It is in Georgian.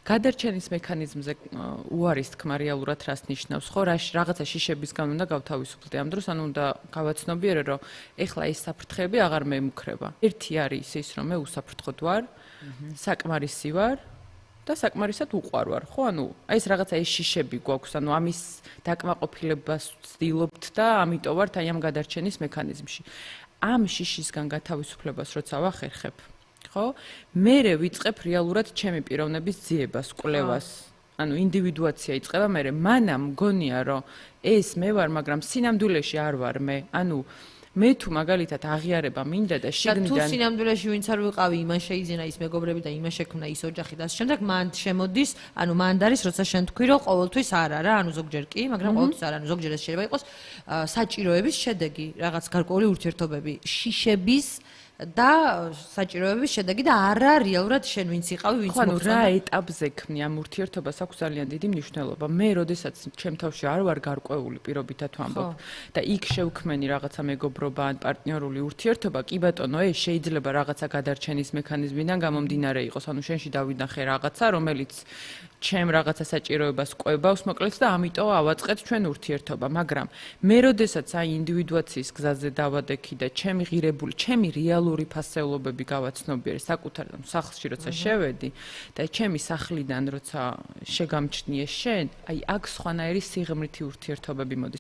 გადარჩენის მექანიზმზე უარის თქმა რეალურად რას ნიშნავს? ხო, რაღაცა შიშებისგან უნდა გავთავისუფლდე ამ დროს, ანუ უნდა გავაცნობიერე, რომ ეხლა ეს საფრთხეები აღარ მეემუქრება. ერთი არის ის, რომ მე უსაფრთხოდ ვარ, საკმარისი ვარ და საკმარისად უყვარ ვარ, ხო? ანუ აი ეს რაღაცა ეს შიშები გვაქვს, ანუ ამის დაკმაყოფილებას ვცდილობთ და ამიტომ ვართ აი ამ გადარჩენის მექანიზმში. ამ შიშისგან გათავისუფლებას როცა ვახერხებ, ხო? მერე ვიწყებ რეალურად ჩემი პიროვნების ძიებას, კვლევას. ანუ ინდივიდუაცია იწყება მერე. მანამ მგონია, რომ ეს მე ვარ, მაგრამ სინამდვილეში არ ვარ მე. ანუ მე თუ მაგალითად აღიარება მინდა და შიგნიდან თუ სინამდვილეში ვინც არ ვიყავი, იმან შეიძინა ის მეგობრები და იმან შექმნა ის ოჯახი და ასე შემდეგ, მან შემოდის, ანუ მანდ არის, როცა შენ თქვი, რომ ყოველთვის არა რა, ანუ ზოგჯერ კი, მაგრამ ყოველთვის არა, ანუ ზოგჯერ ეს შეიძლება იყოს საჭიროების შედეგი, რაღაც გარკვეული ურთიერთობები, შიშების და საჭიროების შედეგი და არა რეალურად შენ ვინც იყავი, ვინც ანუ რა ეტაპზე ქმნი ამ ურთიერთობას აქვს ძალიან დიდი მნიშვნელობა. მე როდესაც ჩემ თავში არ ვარ გარკვეული პირობითად ვამბობ და იქ შევქმენი რაღაცა მეგობრობა ან პარტნიორული ურთიერთობა, კი ბატონო, ეს შეიძლება რაღაცა გადარჩენის მექანიზმიდან გამომდინარე იყოს. ანუ შენში დავინახე რაღაცა, რომელიც ჩემ რაღაცა საჭიროებას კვებავს, მოკლედ და ამიტომ ავაწყეთ ჩვენ ურთიერთობა, მაგრამ მე როდესაც აი ინდივიდუაციის გზაზე დავადექი და ჩემი ღირებული, ჩემი რეალური ფასეულობები გავაცნობიერე საკუთარ სახლში როცა შევედი და ჩემი სახლიდან როცა შეგამჩნიე შენ, აი აქ სხვანაირი სიღრმითი ურთიერთობები მოდის.